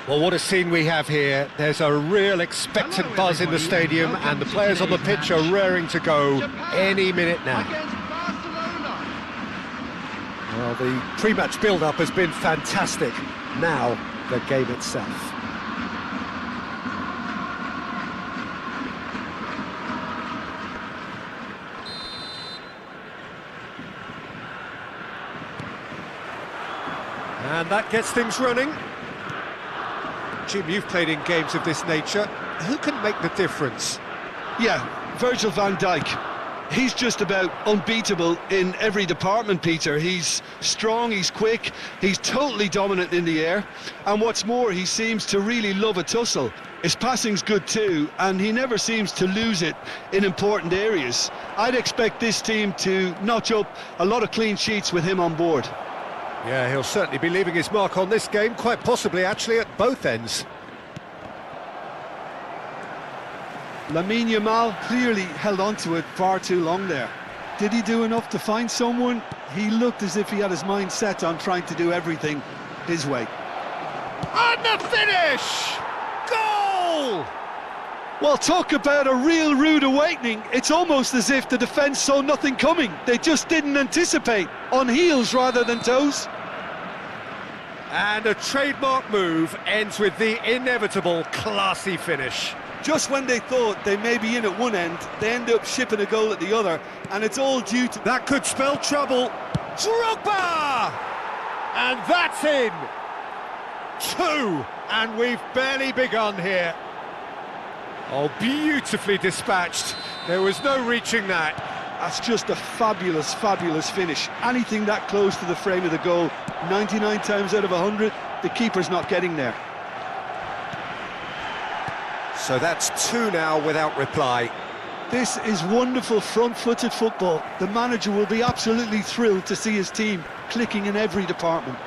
Well, what a scene we have here. There's a real expectant buzz in the stadium and the players on the pitch are raring to go any minute now. Well, the pre-match build-up has been fantastic. Now, the game itself. And that gets things running. Jim, you've played in games of this nature. Who can make the difference? Yeah, Virgil van Dijk. He's just about unbeatable in every department, Peter. He's strong, he's quick, he's totally dominant in the air. And what's more, he seems to really love a tussle. His passing's good too, and he never seems to lose it in important areas. I'd expect this team to notch up a lot of clean sheets with him on board. Yeah, he'll certainly be leaving his mark on this game, quite possibly actually at both ends. Lamine Yamal clearly held on to it far too long there. Did he do enough to find someone? He looked as if he had his mind set on trying to do everything his way. And the finish! Goal! Well, talk about a real rude awakening. It's almost as if the defence saw nothing coming. They just didn't anticipate. On heels rather than toes. And a trademark move ends with the inevitable classy finish. Just when they thought they may be in at one end, they end up shipping a goal at the other, and it's all due to... That could spell trouble. Drogba! And that's in. 2, and we've barely begun here. Oh, beautifully dispatched. There was no reaching that. That's just a fabulous, fabulous finish. Anything that close to the frame of the goal, 99 times out of 100, the keeper's not getting there. So that's 2 now without reply. This is wonderful front-footed football. The manager will be absolutely thrilled to see his team clicking in every department.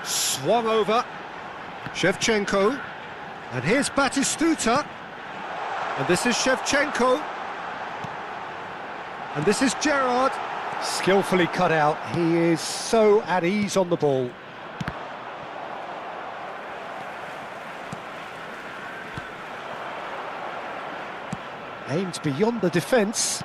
Swung over. Shevchenko. And here's Batistuta. And this is Shevchenko. And this is Gerrard. Skillfully cut out. He is so at ease on the ball. Aimed beyond the defence.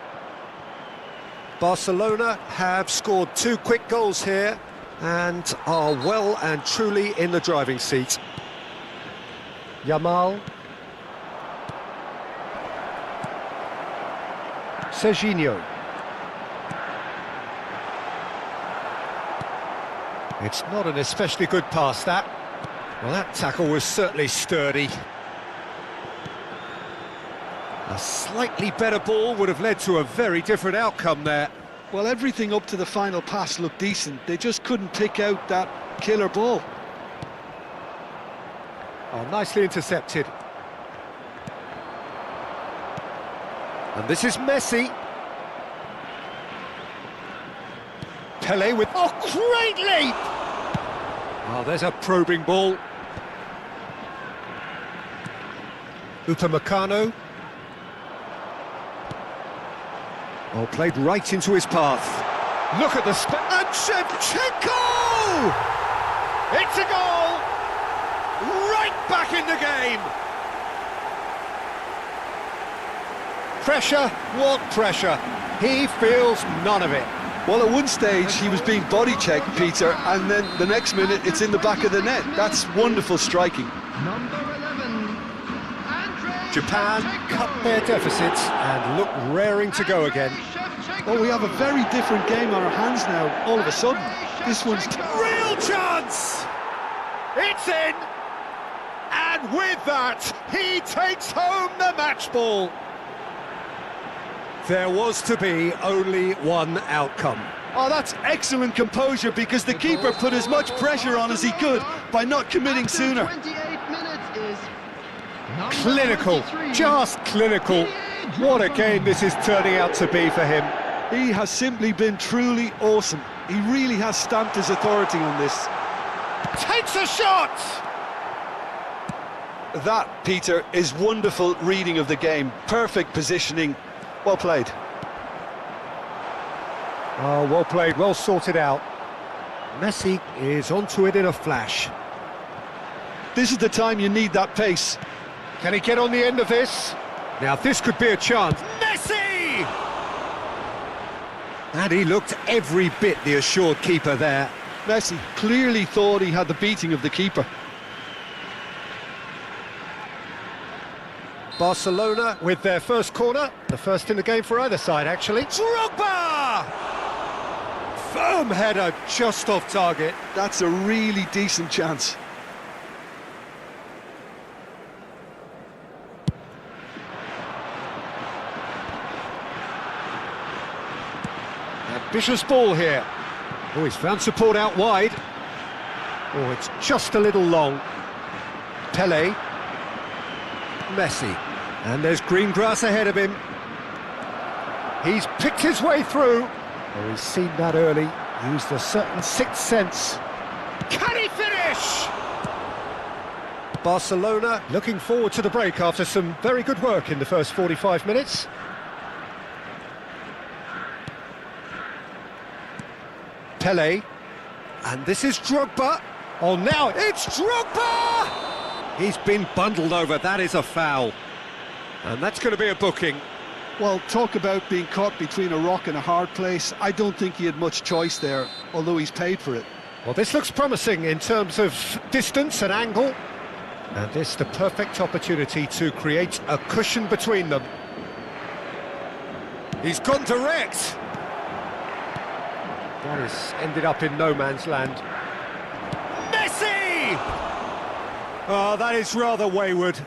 Barcelona have scored 2 quick goals here and are well and truly in the driving seat. Yamal. Serginho. It's not an especially good pass, that. Well, that tackle was certainly sturdy. A slightly better ball would have led to a very different outcome there. Well, everything up to the final pass looked decent. They just couldn't pick out that killer ball. Oh, nicely intercepted. And this is Messi. Pele with... Oh, great leap! Oh, there's a probing ball. Upamecano. Oh, played right into his path. Look at the... And Shevchenko! It's a goal! Right back in the game! Pressure, what pressure? He feels none of it. Well, at one stage he was being body checked, Peter, and then the next minute it's in the back of the net. That's wonderful striking. Japan cut their deficits and look raring to go again. Well, we have a very different game on our hands now, all of a sudden. This one's... Real chance! It's in! And with that, he takes home the match ball. There was to be only one outcome. Oh, that's excellent composure, because the keeper put as much pressure on as he could by not committing sooner. 28 minutes is Clinical, just clinical. What a game this is turning out to be for him. He has simply been truly awesome. He really has stamped his authority on this. Takes a shot! That, Peter, is wonderful reading of the game. Perfect positioning. Well played. Oh, well played, well sorted out. Messi is onto it in a flash. This is the time you need that pace. Can he get on the end of this? Now this could be a chance. Messi! And he looked every bit the assured keeper there. Messi clearly thought he had the beating of the keeper. Barcelona with their first corner, the first in the game for either side, actually. Drogba! Firm header, just off target. That's a really decent chance. Ambitious ball here. Oh, he's found support out wide. Oh, it's just a little long. Pele. Messi. And there's green grass ahead of him. He's picked his way through. Oh, he's seen that early. Used a certain sixth sense. Can he finish? Barcelona looking forward to the break after some very good work in the first 45 minutes. Pele. And this is Drogba. Oh, now it's Drogba! He's been bundled over, that is a foul. And that's going to be a booking. Well, talk about being caught between a rock and a hard place. I don't think he had much choice there, although he's paid for it. Well, this looks promising in terms of distance and angle. And this the perfect opportunity to create a cushion between them. He's gone direct. That has ended up in no man's land. Messi! Oh, that is rather wayward.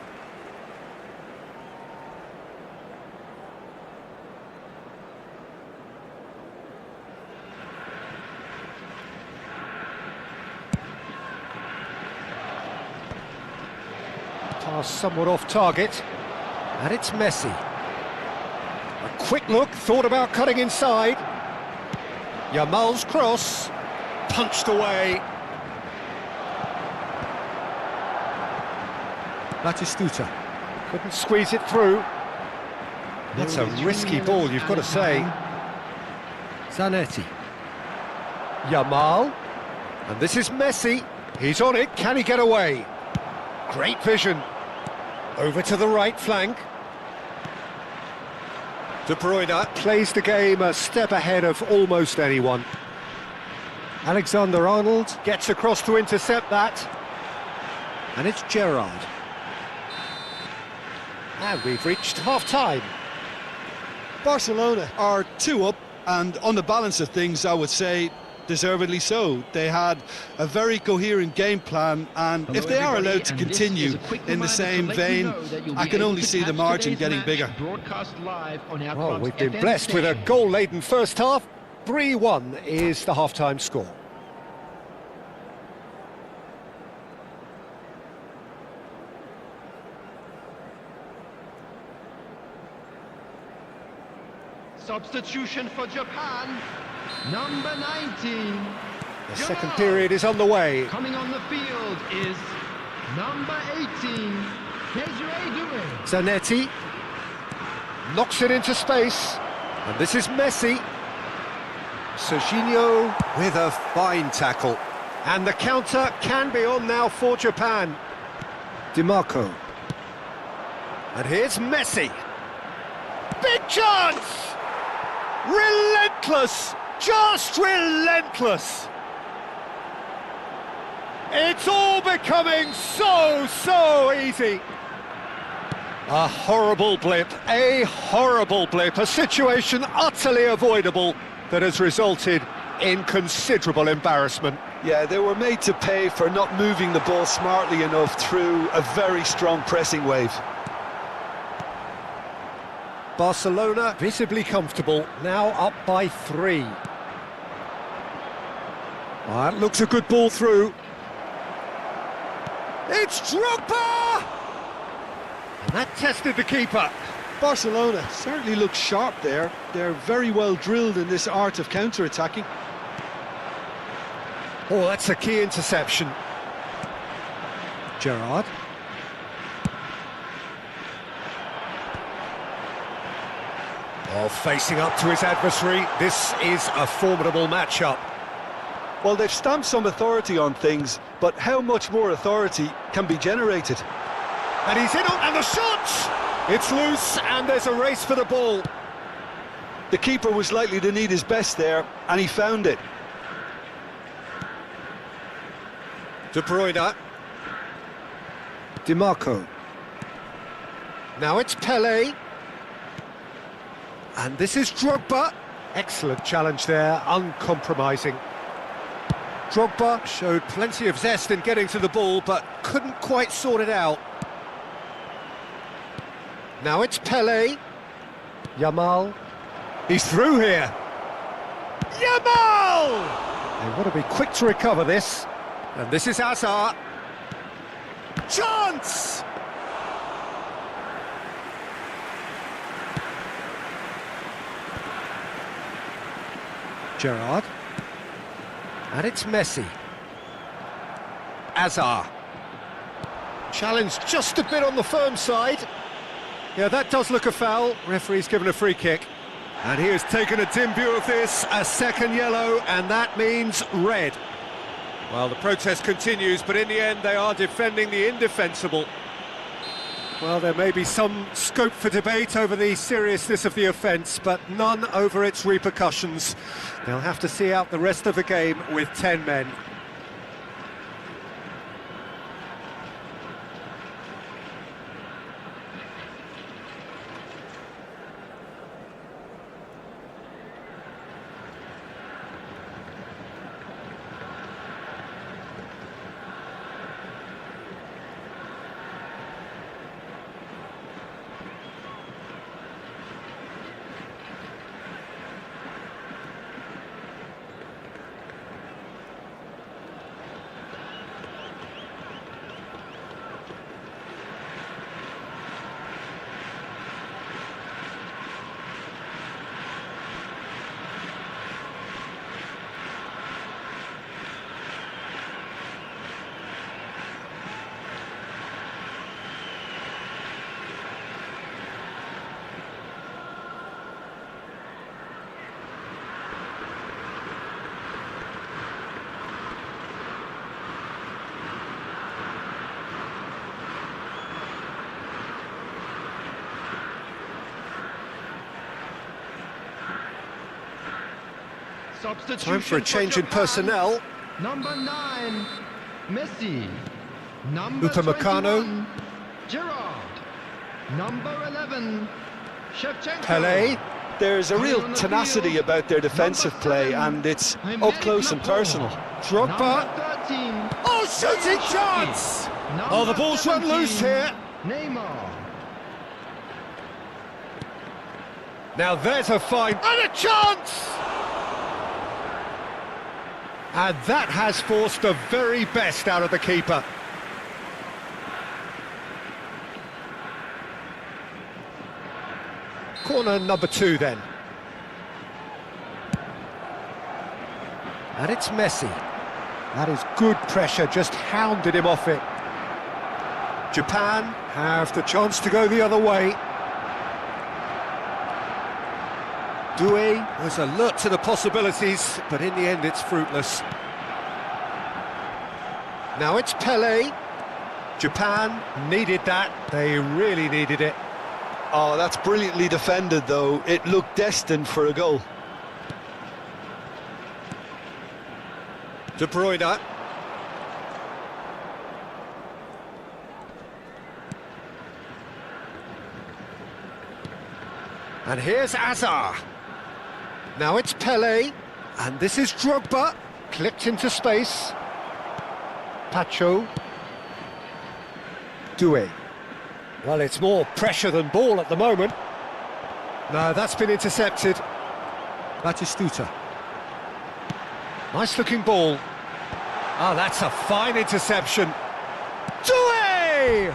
Pass somewhat off target. And it's Messi. A quick look, thought about cutting inside. Yamal's cross, punched away. Batistuta couldn't squeeze it through. That's a risky ball, you've got to say. Zanetti. Yamal. And this is Messi. He's on it, can he get away? Great vision. Over to the right flank. De Bruyne plays the game a step ahead of almost anyone. Alexander-Arnold gets across to intercept that. And it's Gerrard. And we've reached half-time. Barcelona are 2 up, and on the balance of things, I would say deservedly so. They had a very coherent game plan, and if they are allowed to continue in the same vein, I can only see the margin getting bigger. Well, we've been blessed with a goal-laden first half. 3-1 is the half-time score. Substitution for Japan, number 19. The second period is on the way. Coming on the field is number 18. Zanetti knocks it into space, and this is Messi. Serginho with a fine tackle, and the counter can be on now for Japan. DiMarco, and here's Messi. Big chance! Relentless! Just relentless! It's all becoming so easy. A horrible blip, a situation utterly avoidable that has resulted in considerable embarrassment. Yeah, they were made to pay for not moving the ball smartly enough through a very strong pressing wave. Barcelona visibly comfortable, now up by 3. That looks a good ball through. It's Drogba! And that tested the keeper. Barcelona certainly looks sharp there. They're very well drilled in this art of counter-attacking. Oh, that's a key interception. Gerrard. Oh, facing up to his adversary, this is a formidable matchup. Well, they've stamped some authority on things, but how much more authority can be generated? And he's in on, and the shot! It's loose, and there's a race for the ball. The keeper was likely to need his best there, and he found it. De Bruyne. DiMarco. Now it's Pelé. And this is Drogba. Excellent challenge there, uncompromising. Drogba showed plenty of zest in getting to the ball, but couldn't quite sort it out. Now it's Pelé. Yamal. He's through here. Yamal! They want to be quick to recover this. And this is Hazard. Chance! Gerrard. And it's Messi. Hazard. Challenged just a bit on the firm side. Yeah, that does look a foul. Referee's given a free kick. And he has taken a dim view of this, a second yellow, and that means red. Well, the protest continues, but in the end they are defending the indefensible. Well, there may be some scope for debate over the seriousness of the offence, but none over its repercussions. They'll have to see out the rest of the game with 10 men. Substitution Time for a change in Japan. personnel. Number 9, Messi. Number Upamecano. 21, Gerrard. Number 11, Shevchenko. Pele. There's a real tenacity about their defensive play, and it's up close and personal. Drogba. Number 13, Oh, shooting chance! Oh, the ball's run loose here. Neymar. Now there's a fine and a chance! And that has forced the very best out of the keeper. Corner number 2 then. And it's Messi. That is good pressure, just hounded him off it. Japan have the chance to go the other way. Doué was alert to the possibilities, but in the end it's fruitless. Now it's Pele. Japan needed that, they really needed it. Oh, that's brilliantly defended, though. It looked destined for a goal. De Bruyne. And here's Azar. Now it's Pele, and this is Drogba, clipped into space. Pacho. Doué. Well, it's more pressure than ball at the moment. No, that's been intercepted. Batistuta. Nice looking ball. Oh, that's a fine interception. Doué!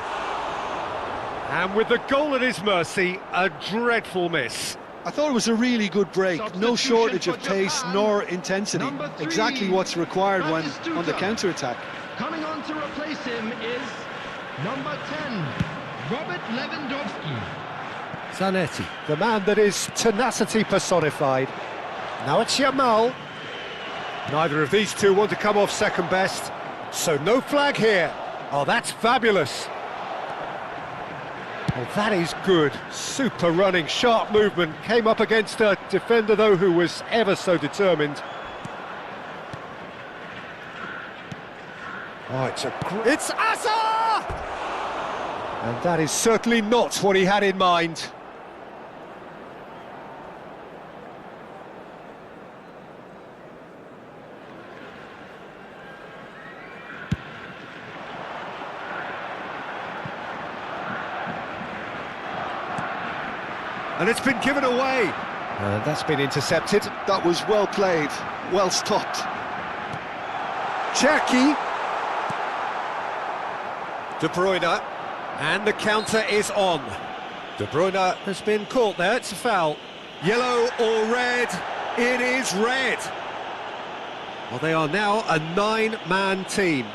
And with the goal at his mercy, a dreadful miss. I thought it was a really good break. No Substitution shortage of for pace Japan. nor intensity. Number 3, Exactly what's required when on the Batistuta. counter-attack. Coming on to replace him is number 10, Robert Lewandowski. Zanetti, the man that is tenacity personified. Now it's Yamal. Neither of these two want to come off second best, so no flag here. Oh, that's fabulous. Oh, that is good. Super running, sharp movement. Came up against a defender, though, who was ever so determined. Oh, it's Azar! And that is certainly not what he had in mind. And it's been given away. And that's been intercepted. That was well played, well stopped. Cherki. De Bruyne. And the counter is on. De Bruyne has been caught there, it's a foul. Yellow or red? It is red. Well, they are now a 9-man team.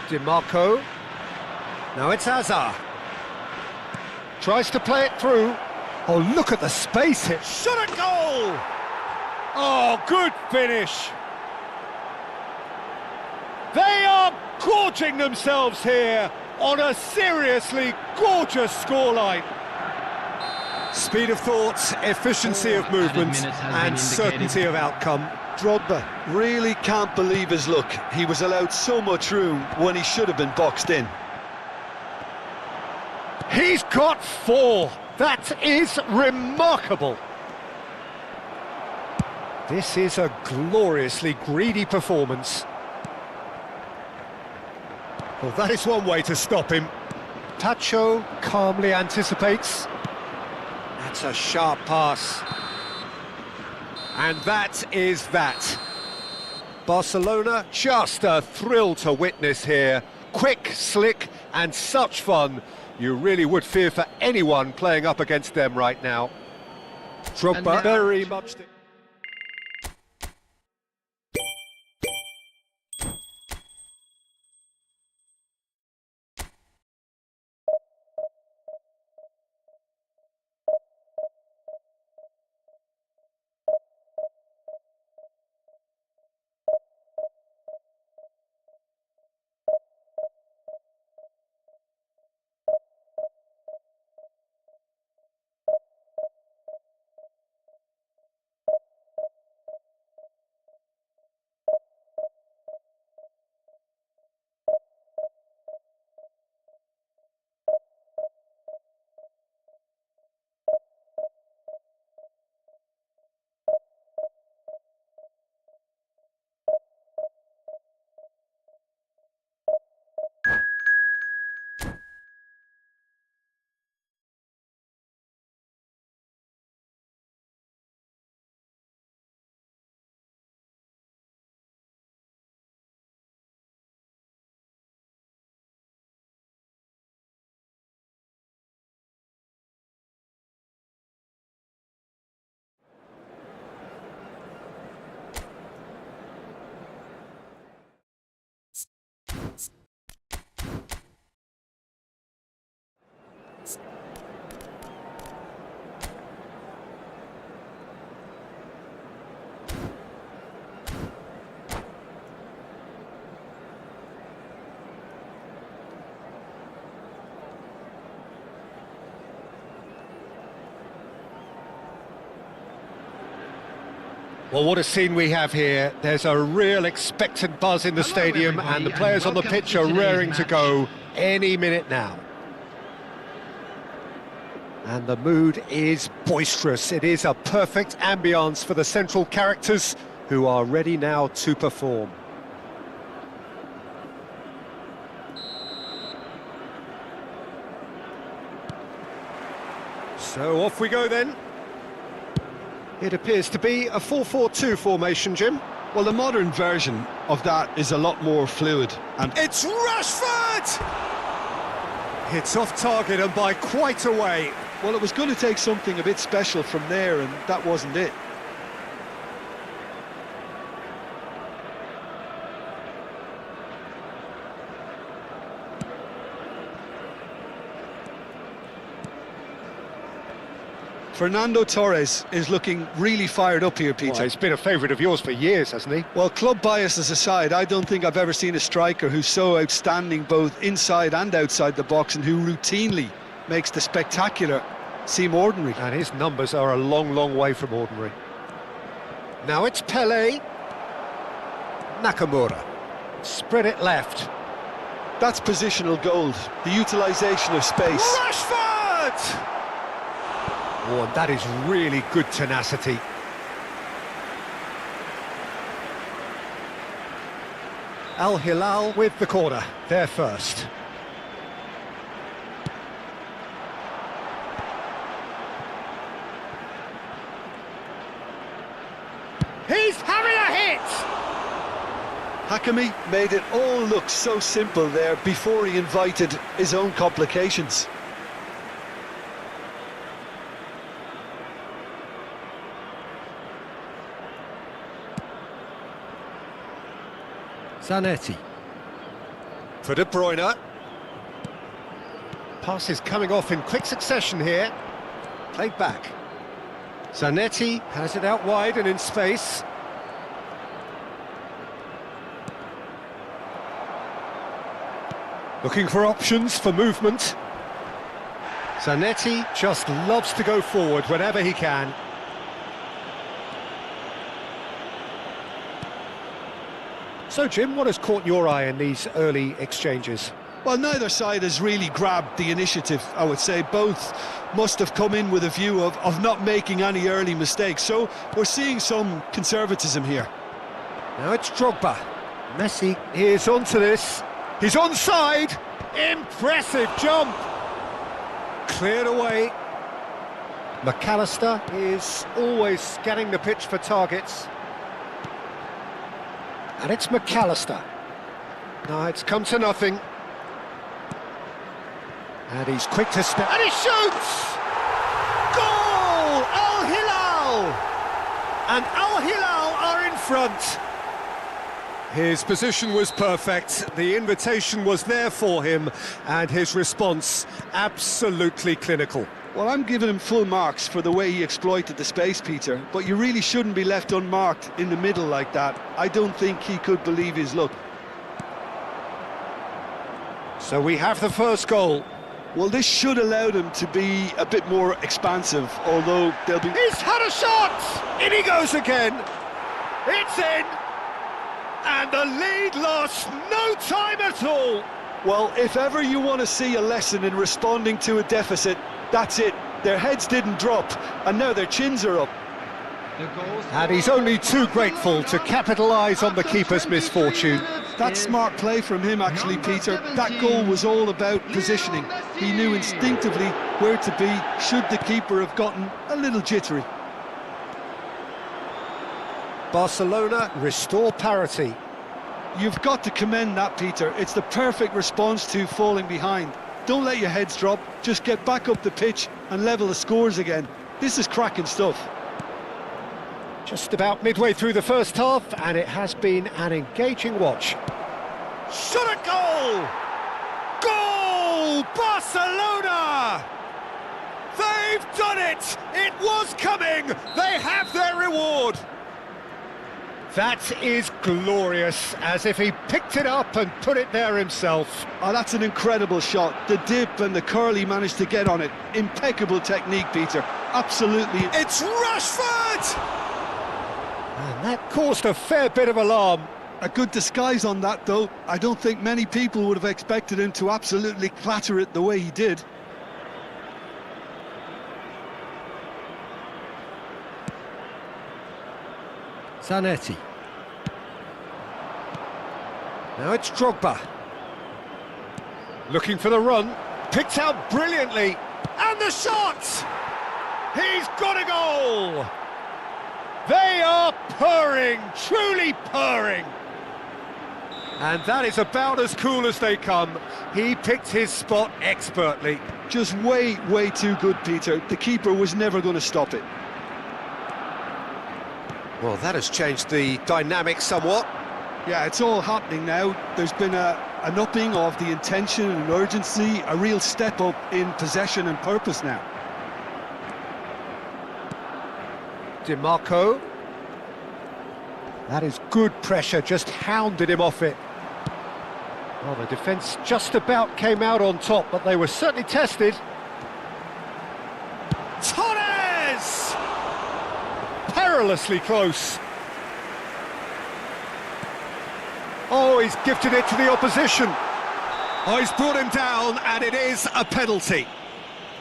Di Marco. Now it's Hazard. Tries to play it through. Oh, look at the space here. Shot at goal! Oh, good finish. They are gorging themselves here on a seriously gorgeous scoreline. Speed of thought, efficiency of movement, and certainty of outcome. Drogba really can't believe his luck. He was allowed so much room when he should have been boxed in. He's got 4. That is remarkable. This is a gloriously greedy performance. Well, that is one way to stop him. Tacho calmly anticipates. That's a sharp pass. And that is that. Barcelona, just a thrill to witness here. Quick, slick, and such fun. You really would fear for anyone playing up against them right now. Drogba very much... Well, what a scene we have here. There's a real expectant buzz in the stadium, and the players on the pitch are raring to go any minute now. And the mood is boisterous. It is a perfect ambience for the central characters who are ready now to perform. So off we go then. It appears to be a 4-4-2 formation, Jim. Well, the modern version of that is a lot more fluid. And it's Rashford! It's off target and by quite a way. well, it was going to take something a bit special from there, and that wasn't it. Fernando Torres is looking really fired up here, Peter. Well, he's been a favourite of yours for years, hasn't he? Well, club biases aside, I don't think I've ever seen a striker who's so outstanding both inside and outside the box, and who routinely makes the spectacular seem ordinary. And his numbers are a long, long way from ordinary. Now it's Pele. Nakamura. Spread it left. That's positional gold, the utilisation of space. Rashford! Oh, and that is really good tenacity. Al Hilal with the corner, there first. He's having a hit! Hakimi made it all look so simple there before he invited his own complications. Zanetti. For De Bruyne. Passes coming off in quick succession here. Played back. Zanetti has it out wide and in space. Looking for options for movement. Zanetti just loves to go forward whenever he can. So, Jim, what has caught your eye in these early exchanges? Well, neither side has really grabbed the initiative, I would say. Both must have come in with a view of not making any early mistakes. So we're seeing some conservatism here. Now it's Drogba. Messi is onto this. He's onside. Impressive jump. Cleared away. McAllister is always scanning the pitch for targets. And it's McAllister. No, it's come to nothing. And he's quick to step. And he shoots! Goal! Al Hilal! And Al Hilal are in front. His position was perfect, the invitation was there for him, and his response absolutely clinical. Well, I'm giving him full marks for the way he exploited the space, Peter, but you really shouldn't be left unmarked in the middle like that. I don't think he could believe his luck. So we have the first goal. Well, this should allow them to be a bit more expansive, although they'll be... He's had a shot! In he goes again! It's in! And the lead lost no time at all! Well, if ever you want to see a lesson in responding to a deficit, that's it. Their heads didn't drop, and now their chins are up. And he's only too grateful to capitalise on the keeper's misfortune. That's smart play from him, actually, Peter. That goal was all about positioning. He knew instinctively where to be should the keeper have gotten a little jittery. Barcelona restore parity. You've got to commend that, Peter. It's the perfect response to falling behind. Don't let your heads drop, just get back up the pitch and level the scores again. This is cracking stuff. Just about midway through the first half, and it has been an engaging watch. Shot a goal! Goal! Barcelona! They've done it! It was coming! They have their reward! That is glorious, as if he picked it up and put it there himself. Oh, that's an incredible shot. The dip and the curl he managed to get on it. Impeccable technique, Peter. Absolutely. It's Rashford! And that caused a fair bit of alarm. A good disguise on that, though. I don't think many people would have expected him to absolutely clatter it the way he did. Zanetti. Now it's Drogba. Looking for the run. Picked out brilliantly. And the shot! He's got a goal! They are purring, truly purring. And that is about as cool as they come. He picked his spot expertly. Just way too good, Peter. The keeper was never going to stop it. Well, that has changed the dynamic somewhat. Yeah, it's all happening now. There's been an upping of the intention and urgency, a real step up in possession and purpose now. DiMarco. That is good pressure, just hounded him off it. Well, the defence just about came out on top, but they were certainly tested. Torres! Perilously close. Oh, he's gifted it to the opposition. Oh, he's brought him down, and it is a penalty.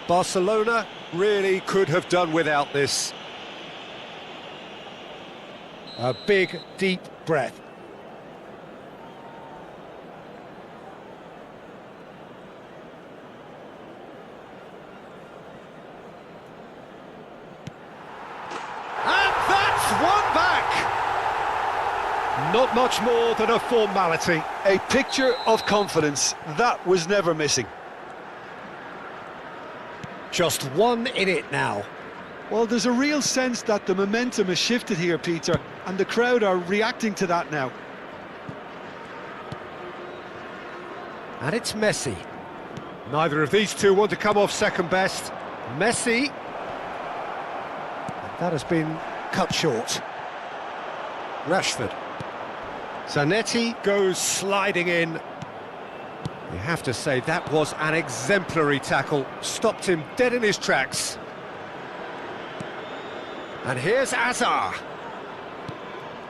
Barcelona really could have done without this. A big, deep breath. And that's one back! Not much more than a formality. A picture of confidence. That was never missing. Just one in it now. Well, there's a real sense that the momentum has shifted here, Peter, and the crowd are reacting to that now. And it's Messi. Neither of these two want to come off second best. Messi. That has been cut short. Rashford. Zanetti goes sliding in. You have to say that was an exemplary tackle. Stopped him dead in his tracks. And here's Azar.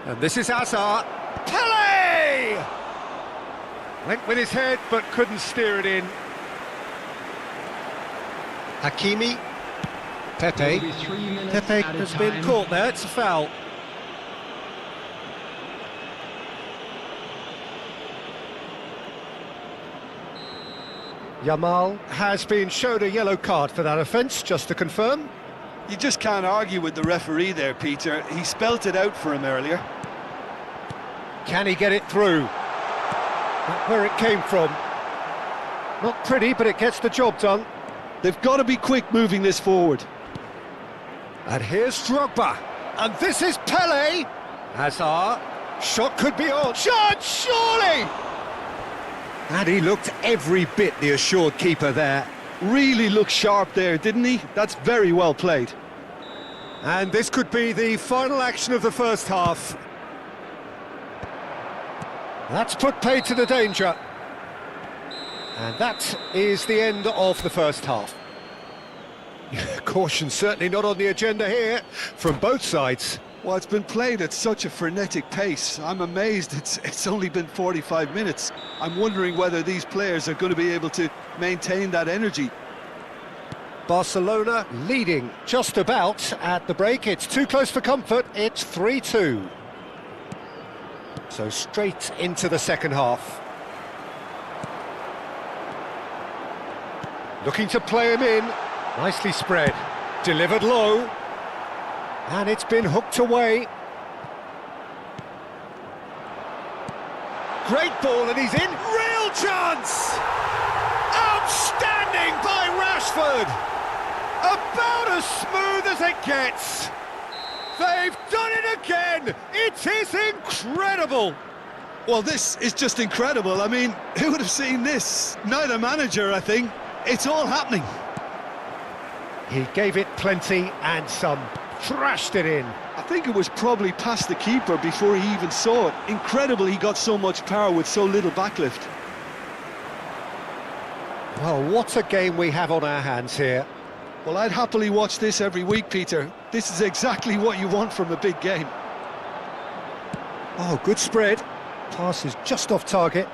And this is Azar. Pele! Went with his head but couldn't steer it in. Hakimi. Pepe. Pepe has been caught there, it's a foul. Yamal has been showed a yellow card for that offence, just to confirm. You just can't argue with the referee there, Peter. He spelt it out for him earlier. Can he get it through? Not where it came from. Not pretty, but it gets the job done. They've got to be quick moving this forward. And here's Drogba. And this is Pele. Hazard. Shot could be on. Shot, surely! And he looked every bit the assured keeper there. Really looked sharp there, didn't he? That's very well played. And this could be the final action of the first half. That's put paid to the danger. And that is the end of the first half. Caution certainly not on the agenda here, from both sides. Well, it's been played at such a frenetic pace. I'm amazed it's only been 45 minutes. I'm wondering whether these players are going to be able to maintain that energy. Barcelona leading just about at the break. It's too close for comfort. It's 3-2. So straight into the second half. Looking to play him in. Nicely spread. Delivered low. And it's been hooked away. Great ball, and he's in. Real chance! Outstanding by Rashford! About as smooth as it gets. They've done it again! It is incredible! Well, this is just incredible. I mean, who would have seen this? Neither manager, I think. It's all happening. He gave it plenty and some. Thrashed it in. I think it was probably past the keeper before he even saw it. Incredible he got so much power with so little backlift. Well, what a game we have on our hands here. Well, I'd happily watch this every week, Peter. This is exactly what you want from a big game. Oh, good spread. Pass is just off target.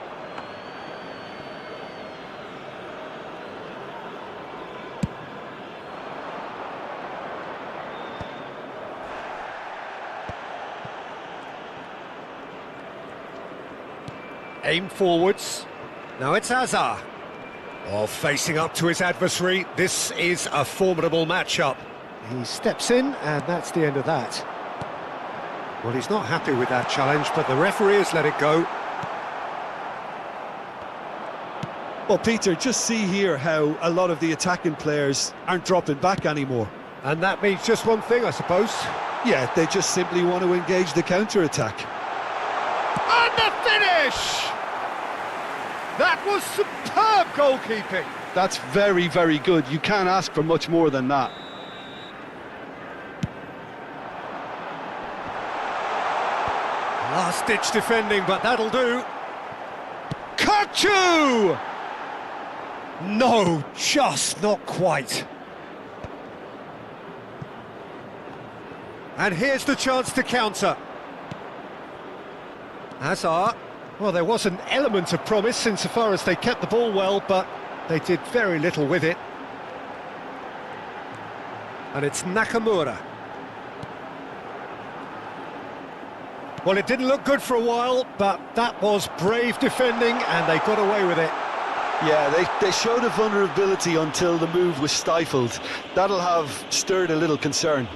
Aim forwards. Now it's Hazard. Oh, facing up to his adversary. This is a formidable matchup. He steps in, and that's the end of that. Well, he's not happy with that challenge, but the referee has let it go. Well, Peter, just see here how a lot of the attacking players aren't dropping back anymore. And that means just one thing, I suppose. Yeah, they just simply want to engage the counter-attack. And the finish! That was superb goalkeeping. That's very, very good. You can't ask for much more than that. Last-ditch defending, but that'll do. Kachu! No, just not quite. And here's the chance to counter. Hazard. Well, there was an element of promise insofar as they kept the ball well, but they did very little with it. And it's Nakamura. Well, it didn't look good for a while, but that was brave defending, and they got away with it. Yeah, they showed a vulnerability until the move was stifled. That'll have stirred a little concern.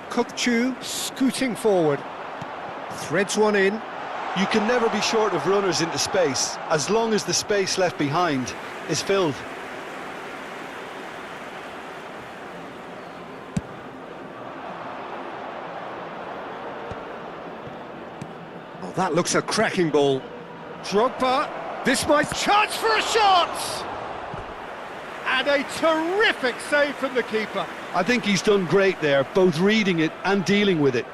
Kukçu scooting forward. Threads one in. You can never be short of runners into space, as long as the space left behind is filled. Oh, that looks a cracking ball. Drogba, this might chance for a shot! And a terrific save from the keeper. I think he's done great there, both reading it and dealing with it.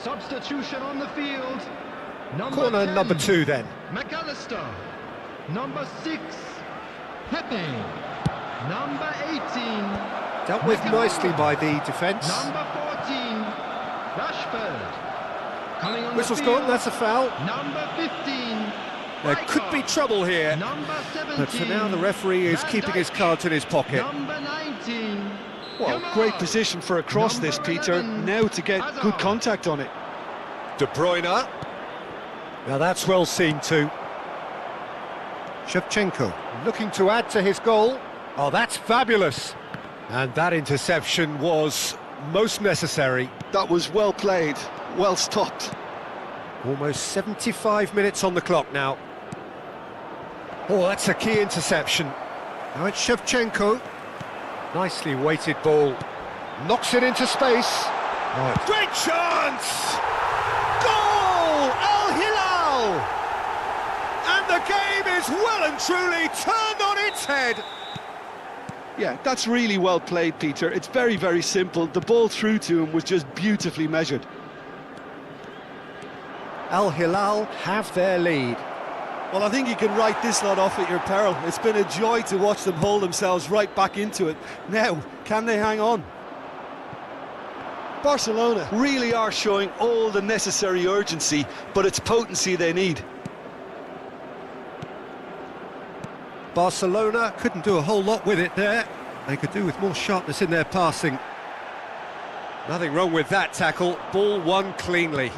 Substitution on the field. Corner 10, number 2 then. McAllister. Number 6, Pepe. Number 18. Dealt with nicely by the defence. Number 14, Rashford. Coming on Whistle's the field. gone, that's a foul. Number 15. There could be trouble here. Number 17. But for now the referee is Van keeping his Dijk. cards in his pocket. Number 19. Well, Come great on. position for a cross Number this, Peter. 11, Now to get Hazard. good contact on it. De Bruyne. Now that's well seen too. Shevchenko looking to add to his goal. Oh, that's fabulous. And that interception was most necessary. That was well played, well stopped. Almost 75 minutes on the clock now. Oh, that's a key interception. Now it's Shevchenko. Nicely weighted ball. Knocks it into space. Oh, great chance! Goal! Al Hilal! And the game is well and truly turned on its head. Yeah, that's really well played, Peter. It's very, very simple. The ball through to him was just beautifully measured. Al Hilal have their lead. Well, I think you can write this lot off at your peril. It's been a joy to watch them hold themselves right back into it. Now, can they hang on? Barcelona really are showing all the necessary urgency, but it's potency they need. Barcelona couldn't do a whole lot with it there. They could do with more sharpness in their passing. Nothing wrong with that tackle. Ball won cleanly.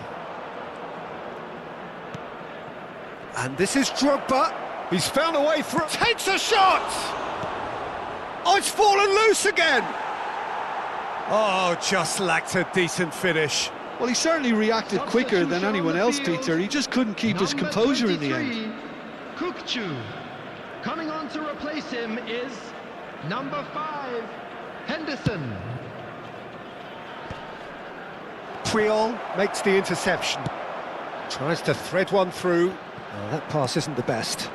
And this is Drogba. He's found a way through. Takes a shot! Oh, it's fallen loose again! Oh, just lacked a decent finish. Well, he certainly reacted quicker than anyone else, Peter. He just couldn't keep his Number composure in the 23, end. Kukçu. Coming on to replace him is number 5, Henderson. Puyol makes the interception. Tries to thread one through. Oh, that pass isn't the best.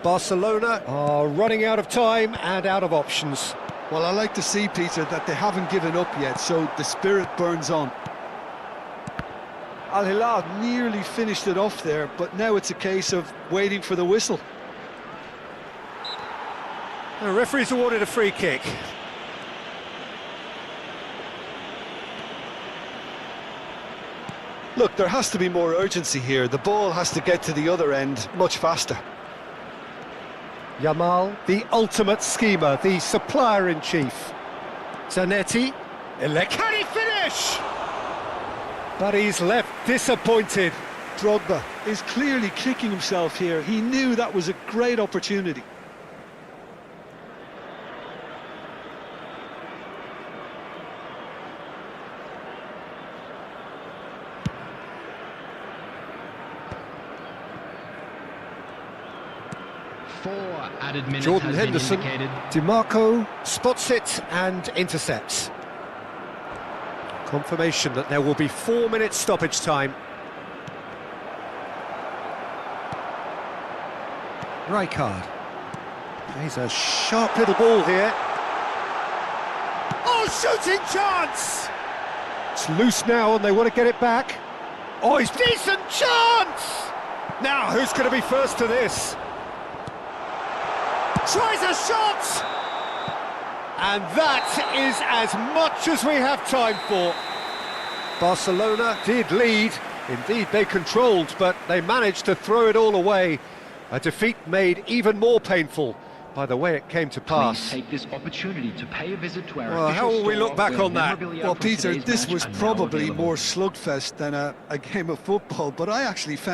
Barcelona are running out of time and out of options. Well, I like to see, Peter, that they haven't given up yet, so the spirit burns on. Al Hilal nearly finished it off there, but now it's a case of waiting for the whistle. The referee's awarded a free kick. Look, there has to be more urgency here. The ball has to get to the other end much faster. Yamal, the ultimate schemer, the supplier-in-chief. Zanetti, can he finish? But he's left disappointed. Drogba is clearly kicking himself here. He knew that was a great opportunity. Four added minutes Jordan has Henderson, been indicated. DiMarco spots it and intercepts. Confirmation that there will be 4 minutes stoppage time. Rijkaard. Plays a sharp little ball here. Oh, shooting chance! It's loose now and they want to get it back. Oh, it's decent chance! Now, who's going to be first to this? Tries a shot! And that is as much as we have time for. Barcelona did lead. Indeed, they controlled, but they managed to throw it all away. A defeat made even more painful by the way it came to pass. Please take this opportunity to pay a visit to our Well, how official will we look store back where on that? memorabilia Well, from Peter, today's this match was are now probably available. more slugfest than a game of football, but I actually found